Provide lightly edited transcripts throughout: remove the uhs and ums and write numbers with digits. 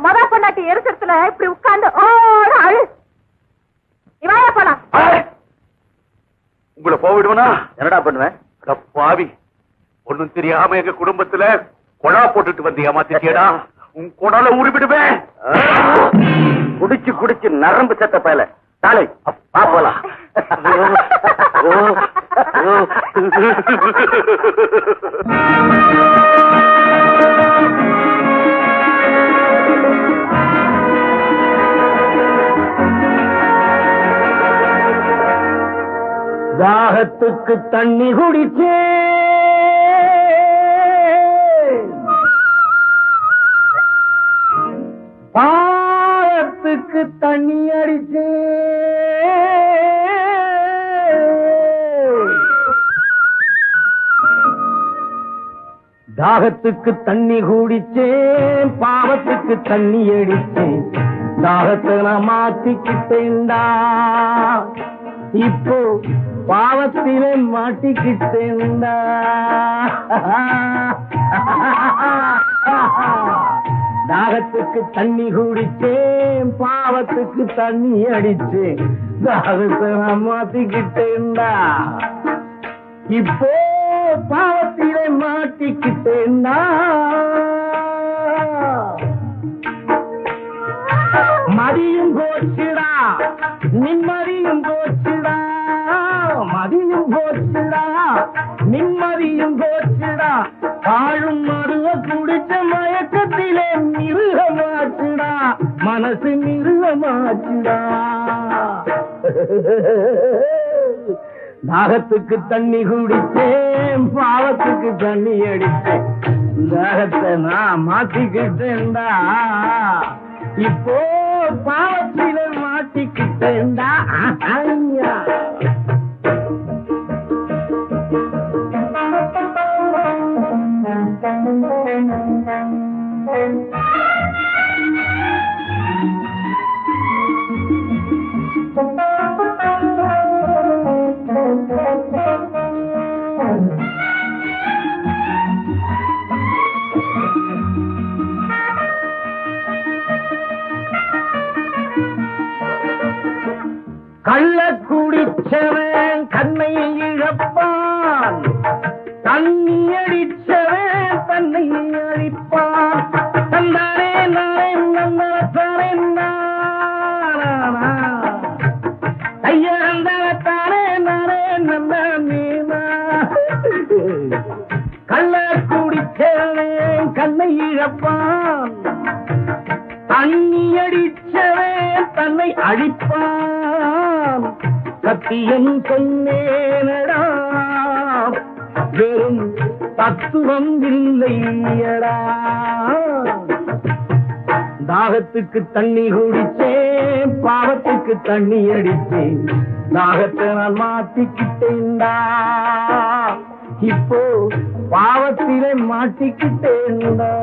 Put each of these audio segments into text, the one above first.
மொத பொண்டாட்டி எரிசத்துல இப்படி உட்கார்ந்து அழு. இவாயா போலாம். உங்களை போவிடுவனா? என்னடா பண்ணுவேன்? பாவி, ஒண்ணும் தெரியாம எங்க குடும்பத்துல கொடா போட்டுட்டு வந்து ஏமாத்திட்டேடா. உன் கொடால உருவிடுவேன். குடிச்சு குடிச்சு நரம்பு செத்த பயல. தாலை போலாம். தாகத்துக்கு தண்ணி குடிச்சே பாயத்துக்கு தண்ணி அடிச்சே தாகத்துக்கு தண்ணி குடிச்சேன் பாவத்துக்கு தண்ணி அடிச்சேன் தாகத்தை நான் மாத்திக்கிட்டேன்டா இப்போ பாவத்திலே மாட்டிக்கிட்டேன்டா தாகத்துக்கு தண்ணி குடிச்சேன் பாவத்துக்கு தண்ணி அடிச்சேன் தாகத்தை நான் மாத்திக்கிட்டேன்டா இப்போ பாவத்திலே மாட்டிக்கிட்டேன்டா மதியும் போச்சுடா நிம்மதியும் போச்சுடா மதியும் போச்சுடா நிம்மதியும் போச்சுடா வாழும் மருவ குடிச்ச மயக்கத்திலே மிருகமாச்சுடா மனசு மிருகமாச்சுடா தாகத்துக்கு தண்ணி குடிச்சேன் பாவத்துக்கு தண்ணி அடிச்சேன் தாகத்தை நான் மாத்திக்கிட்டேன்டா இப்போ பாவத்தில மாட்டிக்கிட்டேன்டா ஐயா கள்ள குடிச்சவன் கண்ணை இழப்பான் தண்ணி அடிச்சவன் தன்னை அழிப்பான் தந்தானே நானே நந்தானே கையறந்தானே நானே நந்தா கள்ள குடிச்சவன் கண்ணை இழப்பான் தண்ணி அடிச்சவன் தன்னை அழிப்பான் சத்தியம் சொன்னேனடா வெறும் தத்துவம் இல்லையடா தாகத்துக்கு தண்ணி குடிச்சேன் பாவத்துக்கு தண்ணி அடிச்சேன் தாகத்தை நான் மாத்திக்கிட்டேன்டா இப்போ பாவத்திலே மாட்டிக்கிட்டேன்டா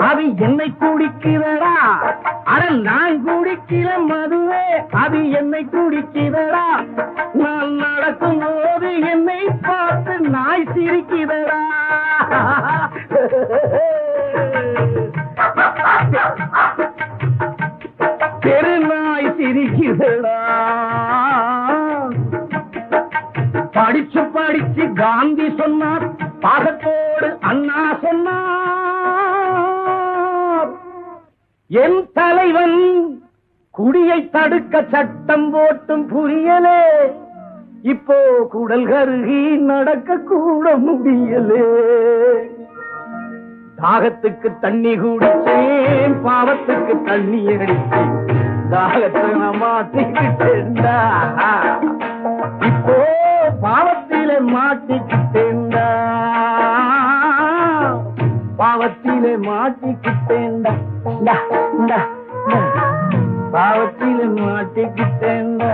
அது என்னை குடிக்கிறடா அட நான் குடிக்கிற மதுவே அது என்னை குடிக்கிறடா நான் நடக்கும் போது என்னை பார்த்து நாய் சிரிக்கிறடா பெருநாய் சிரிக்கிறடா படிச்சு படிச்சு காந்தி சொன்னார் பாகத்தோடு அண்ணா சொன்னார் என் தலைவன் குடியை தடுக்க சட்டம் போட்டும் புரியலே இப்போ குடல் கருகி நடக்க கூட முடியலே தாகத்துக்கு தண்ணி குடிச்சேன் பாவத்துக்கு தண்ணி அடிச்சேன் தாகத்தை நான் மாட்டிக்கிட்டேன்டா இப்போ பாவத்திலே மாட்டிக்கிட்டேன்டா பாவத்திலே மாட்டிக்கிட்டேன்டா பாவத்திலே மாட்டிக்கிட்டேன்டா